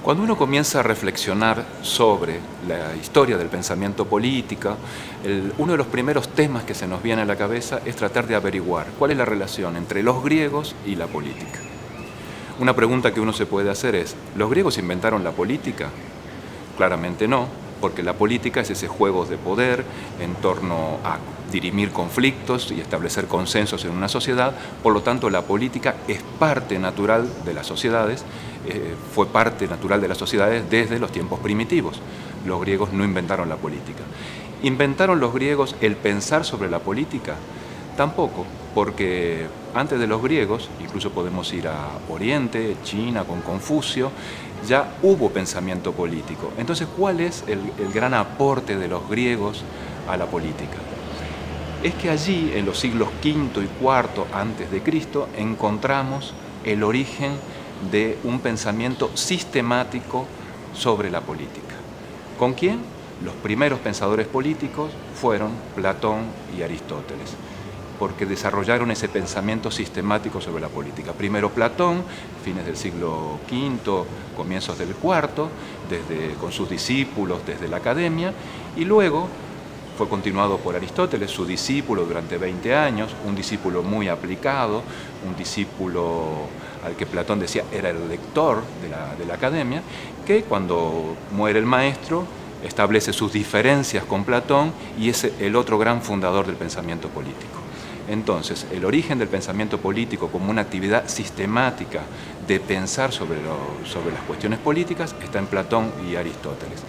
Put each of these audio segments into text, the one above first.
Cuando uno comienza a reflexionar sobre la historia del pensamiento político, uno de los primeros temas que se nos viene a la cabeza es tratar de averiguar cuál es la relación entre los griegos y la política. Una pregunta que uno se puede hacer es, ¿los griegos inventaron la política? Claramente no, porque la política es ese juego de poder en torno a dirimir conflictos y establecer consensos en una sociedad. Por lo tanto, la política es parte natural de las sociedades, fue parte natural de las sociedades desde los tiempos primitivos. Los griegos no inventaron la política. ¿Inventaron los griegos el pensar sobre la política? Tampoco, porque antes de los griegos, incluso podemos ir a Oriente, China, con Confucio, ya hubo pensamiento político. Entonces, ¿cuál es el gran aporte de los griegos a la política? Es que allí, en los siglos V y IV antes de Cristo, encontramos el origen de un pensamiento sistemático sobre la política. ¿Con quién? Los primeros pensadores políticos fueron Platón y Aristóteles, porque desarrollaron ese pensamiento sistemático sobre la política. Primero Platón, fines del siglo V, comienzos del IV, con sus discípulos desde la academia, y luego fue continuado por Aristóteles, su discípulo durante 20 años, un discípulo muy aplicado, un discípulo al que Platón decía era el lector de la academia, que cuando muere el maestro establece sus diferencias con Platón y es el otro gran fundador del pensamiento político. Entonces, el origen del pensamiento político como una actividad sistemática de pensar sobre las cuestiones políticas está en Platón y Aristóteles.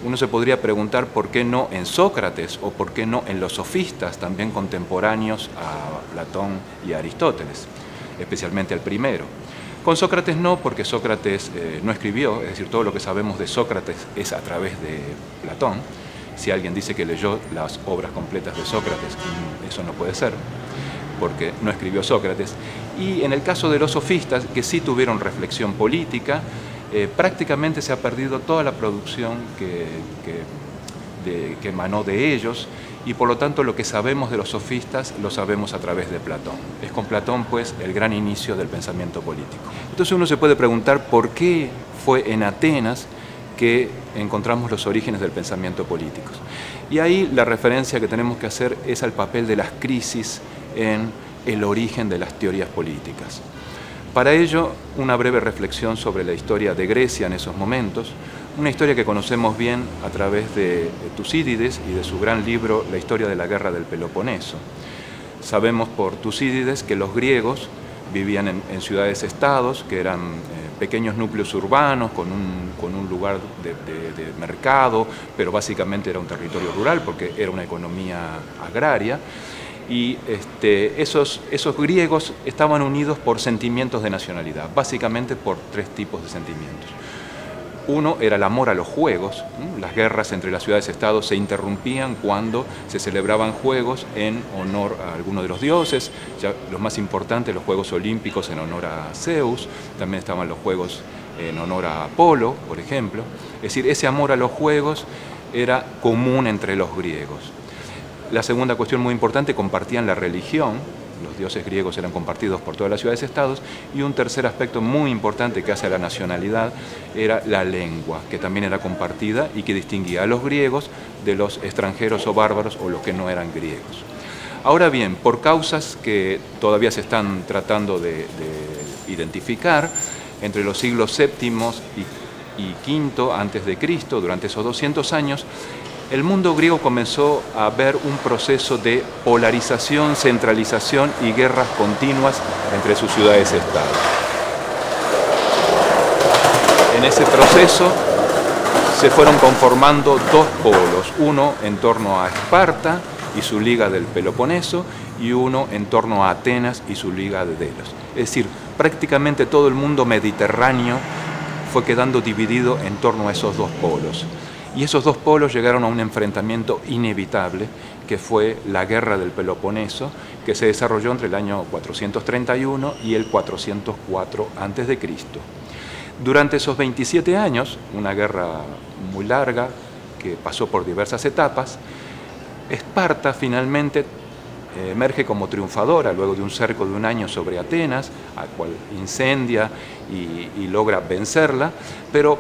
Uno se podría preguntar por qué no en Sócrates o por qué no en los sofistas también contemporáneos a Platón y a Aristóteles, especialmente al primero. Con Sócrates no, porque Sócrates no escribió, es decir, todo lo que sabemos de Sócrates es a través de Platón. Si alguien dice que leyó las obras completas de Sócrates, eso no puede ser, porque no escribió Sócrates. Y en el caso de los sofistas, que sí tuvieron reflexión política, prácticamente se ha perdido toda la producción que emanó de ellos, y por lo tanto lo que sabemos de los sofistas lo sabemos a través de Platón. Es con Platón, pues, el gran inicio del pensamiento político. Entonces uno se puede preguntar por qué fue en Atenas que encontramos los orígenes del pensamiento político. Y ahí la referencia que tenemos que hacer es al papel de las crisis en el origen de las teorías políticas. Para ello, una breve reflexión sobre la historia de Grecia en esos momentos, una historia que conocemos bien a través de Tucídides y de su gran libro La historia de la guerra del Peloponeso. Sabemos por Tucídides que los griegos vivían en ciudades-estados, que eran pequeños núcleos urbanos con un lugar de mercado, pero básicamente era un territorio rural porque era una economía agraria. Y esos griegos estaban unidos por sentimientos de nacionalidad, básicamente por tres tipos de sentimientos. Uno era el amor a los juegos. Las guerras entre las ciudades-estados se interrumpían cuando se celebraban juegos en honor a alguno de los dioses, ya los más importantes, los Juegos Olímpicos en honor a Zeus, también estaban los Juegos en honor a Apolo, por ejemplo. Es decir, ese amor a los juegos era común entre los griegos. La segunda cuestión muy importante, compartían la religión. Los dioses griegos eran compartidos por todas las ciudades-estados, y un tercer aspecto muy importante que hace a la nacionalidad era la lengua, que también era compartida y que distinguía a los griegos de los extranjeros o bárbaros o los que no eran griegos. Ahora bien, por causas que todavía se están tratando de identificar, entre los siglos VII y V antes de Cristo, durante esos 200 años, el mundo griego comenzó a ver un proceso de polarización, centralización y guerras continuas entre sus ciudades-estados. En ese proceso se fueron conformando dos polos, uno en torno a Esparta y su liga del Peloponeso, y uno en torno a Atenas y su liga de Delos. Es decir, prácticamente todo el mundo mediterráneo fue quedando dividido en torno a esos dos polos. Y esos dos polos llegaron a un enfrentamiento inevitable, que fue la guerra del Peloponeso, que se desarrolló entre el año 431 y el 404 a.C. Durante esos 27 años, una guerra muy larga, que pasó por diversas etapas, Esparta finalmente emerge como triunfadora luego de un cerco de un año sobre Atenas, al cual incendia y logra vencerla, pero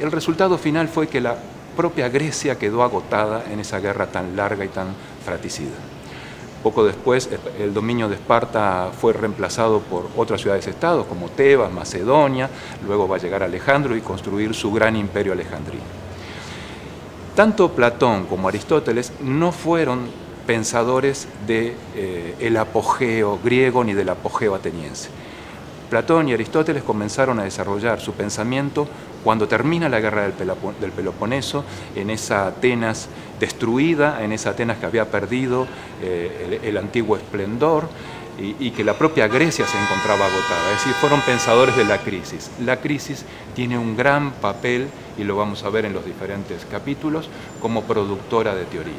el resultado final fue que la propia Grecia quedó agotada en esa guerra tan larga y tan fratricida. Poco después, el dominio de Esparta fue reemplazado por otras ciudades-estados como Tebas, Macedonia, luego va a llegar Alejandro y construir su gran imperio alejandrino. Tanto Platón como Aristóteles no fueron pensadores del apogeo griego ni del apogeo ateniense. Platón y Aristóteles comenzaron a desarrollar su pensamiento cuando termina la guerra del Peloponeso, en esa Atenas destruida, en esa Atenas que había perdido el antiguo esplendor y que la propia Grecia se encontraba agotada. Es decir, fueron pensadores de la crisis. La crisis tiene un gran papel, y lo vamos a ver en los diferentes capítulos, como productora de teoría.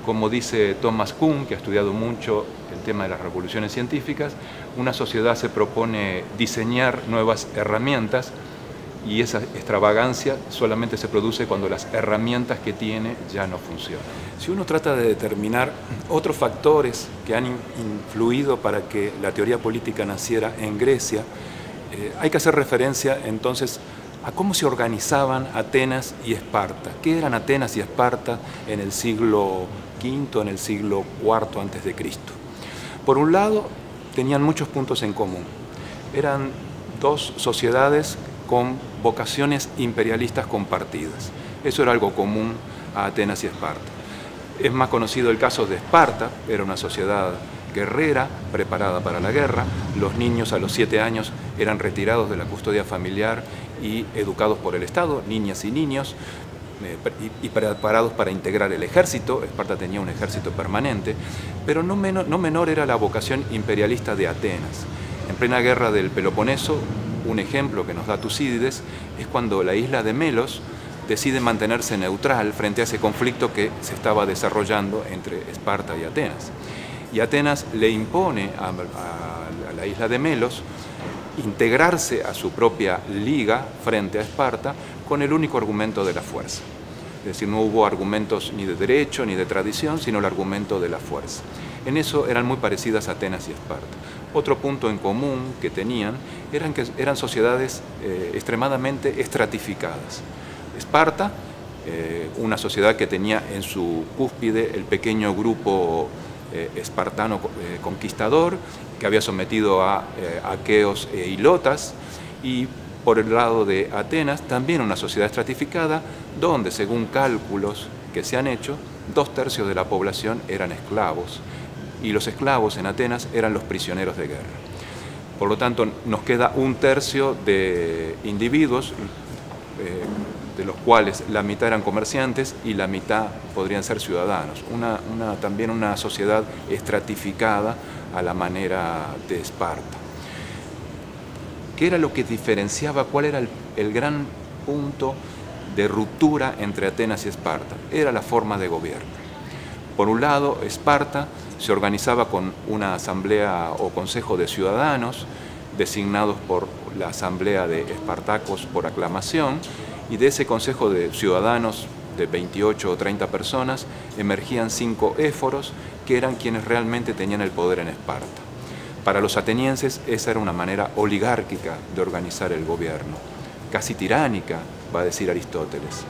Como dice Thomas Kuhn, que ha estudiado mucho el tema de las revoluciones científicas, una sociedad se propone diseñar nuevas herramientas y esa extravagancia solamente se produce cuando las herramientas que tiene ya no funcionan. Si uno trata de determinar otros factores que han influido para que la teoría política naciera en Grecia, hay que hacer referencia entonces a cómo se organizaban Atenas y Esparta. ¿Qué eran Atenas y Esparta en el siglo V, en el siglo IV a.C.? Por un lado, tenían muchos puntos en común. Eran dos sociedades con vocaciones imperialistas compartidas. Eso era algo común a Atenas y Esparta. Es más conocido el caso de Esparta, era una sociedad guerrera, preparada para la guerra. Los niños a los 7 años eran retirados de la custodia familiar y educados por el Estado, niñas y niños, y preparados para integrar el ejército. Esparta tenía un ejército permanente, pero no menor era la vocación imperialista de Atenas. En plena guerra del Peloponeso, un ejemplo que nos da Tucídides es cuando la isla de Melos decide mantenerse neutral frente a ese conflicto que se estaba desarrollando entre Esparta y Atenas. Y Atenas le impone a la isla de Melos integrarse a su propia liga frente a Esparta con el único argumento de la fuerza. Es decir, no hubo argumentos ni de derecho ni de tradición, sino el argumento de la fuerza. En eso eran muy parecidas Atenas y Esparta. Otro punto en común que tenían eran sociedades extremadamente estratificadas. Esparta, una sociedad que tenía en su cúspide el pequeño grupo espartano conquistador, que había sometido a aqueos e ilotas, y por el lado de Atenas también una sociedad estratificada, donde según cálculos que se han hecho, 2/3 de la población eran esclavos, y los esclavos en Atenas eran los prisioneros de guerra. Por lo tanto, nos queda 1/3 de individuos, de los cuales la mitad eran comerciantes y la mitad podrían ser ciudadanos. También una sociedad estratificada a la manera de Esparta. ¿Qué era lo que diferenciaba? ¿Cuál era el gran punto de ruptura entre Atenas y Esparta? Era la forma de gobierno. Por un lado, Esparta se organizaba con una asamblea o consejo de ciudadanos designados por la asamblea de Espartacos por aclamación, y de ese consejo de ciudadanos de 28 o 30 personas emergían 5 éforos que eran quienes realmente tenían el poder en Esparta. Para los atenienses esa era una manera oligárquica de organizar el gobierno, casi tiránica, va a decir Aristóteles.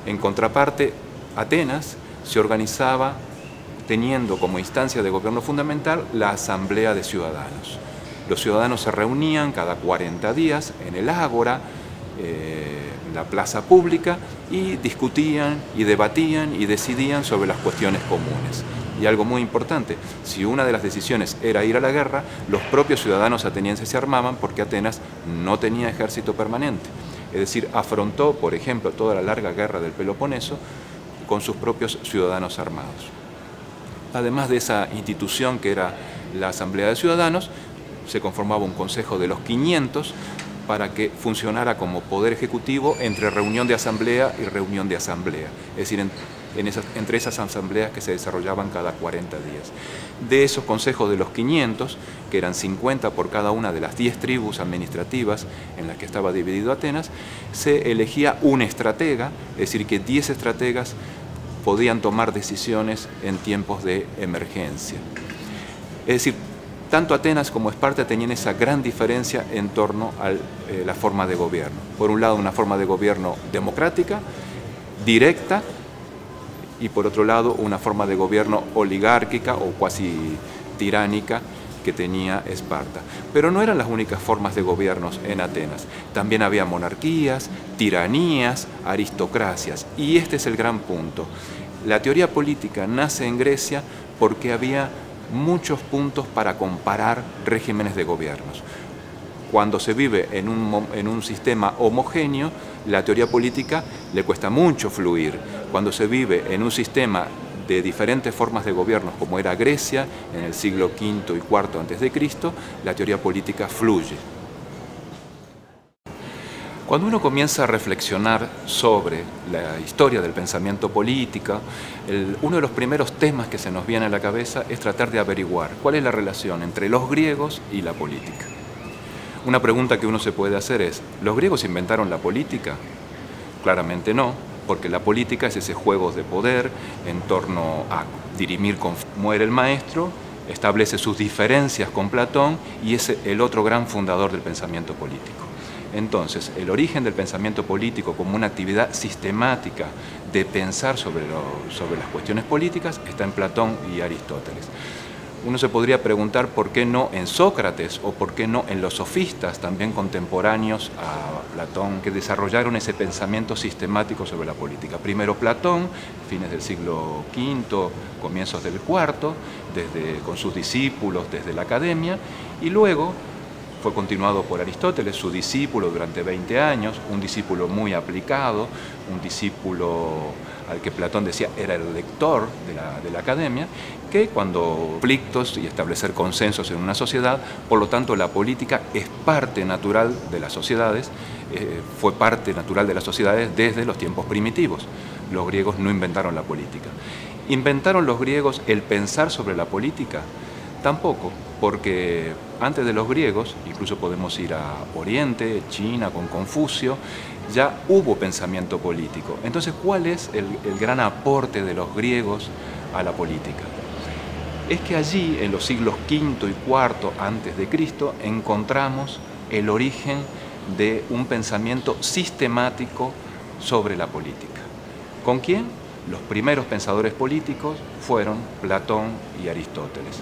En contraparte, Atenas se organizaba teniendo como instancia de gobierno fundamental la asamblea de ciudadanos. Los ciudadanos se reunían cada 40 días en el ágora, en la plaza pública, y discutían y debatían y decidían sobre las cuestiones comunes. Y algo muy importante, si una de las decisiones era ir a la guerra, los propios ciudadanos atenienses se armaban porque Atenas no tenía ejército permanente. Es decir, afrontó, por ejemplo, toda la larga guerra del Peloponeso con sus propios ciudadanos armados. Además de esa institución que era la Asamblea de Ciudadanos, se conformaba un consejo de los 500 para que funcionara como poder ejecutivo entre reunión de asamblea y reunión de asamblea, es decir, entre esas asambleas que se desarrollaban cada 40 días. De esos consejos de los 500, que eran 50 por cada una de las 10 tribus administrativas en las que estaba dividido Atenas, se elegía un estratega, es decir, que 10 estrategas podían tomar decisiones en tiempos de emergencia. Es decir, tanto Atenas como Esparta tenían esa gran diferencia en torno a la forma de gobierno. Por un lado, una forma de gobierno democrática, directa, y por otro lado, una forma de gobierno oligárquica o cuasi tiránica que tenía Esparta. Pero no eran las únicas formas de gobiernos en Atenas. También había monarquías, tiranías, aristocracias. Y este es el gran punto. La teoría política nace en Grecia porque había muchos puntos para comparar regímenes de gobiernos. Cuando se vive en un sistema homogéneo, la teoría política le cuesta mucho fluir. Cuando se vive en un sistema de diferentes formas de gobiernos, como era Grecia en el siglo V y IV a.C., la teoría política fluye. Cuando uno comienza a reflexionar sobre la historia del pensamiento político, uno de los primeros temas que se nos viene a la cabeza es tratar de averiguar cuál es la relación entre los griegos y la política. Una pregunta que uno se puede hacer es, ¿los griegos inventaron la política? Claramente no, porque la política es ese juego de poder en torno a dirimir conflictos. Muere el maestro, establece sus diferencias con Platón y es el otro gran fundador del pensamiento político. Entonces, el origen del pensamiento político como una actividad sistemática de pensar sobre las cuestiones políticas está en Platón y Aristóteles. Uno se podría preguntar por qué no en Sócrates o por qué no en los sofistas también contemporáneos a Platón que desarrollaron ese pensamiento sistemático sobre la política. Primero Platón, fines del siglo V, comienzos del IV, con sus discípulos desde la academia, y luego fue continuado por Aristóteles, su discípulo durante 20 años, un discípulo muy aplicado, un discípulo al que Platón decía era el lector de la academia, que cuando conflictos y establecer consensos en una sociedad, por lo tanto la política es parte natural de las sociedades, fue parte natural de las sociedades desde los tiempos primitivos. Los griegos no inventaron la política. ¿Inventaron los griegos el pensar sobre la política? Tampoco, porque antes de los griegos, incluso podemos ir a Oriente, China, con Confucio, ya hubo pensamiento político. Entonces, ¿cuál es el gran aporte de los griegos a la política? Es que allí, en los siglos V y IV antes de Cristo, encontramos el origen de un pensamiento sistemático sobre la política. ¿Con quién? Los primeros pensadores políticos fueron Platón y Aristóteles.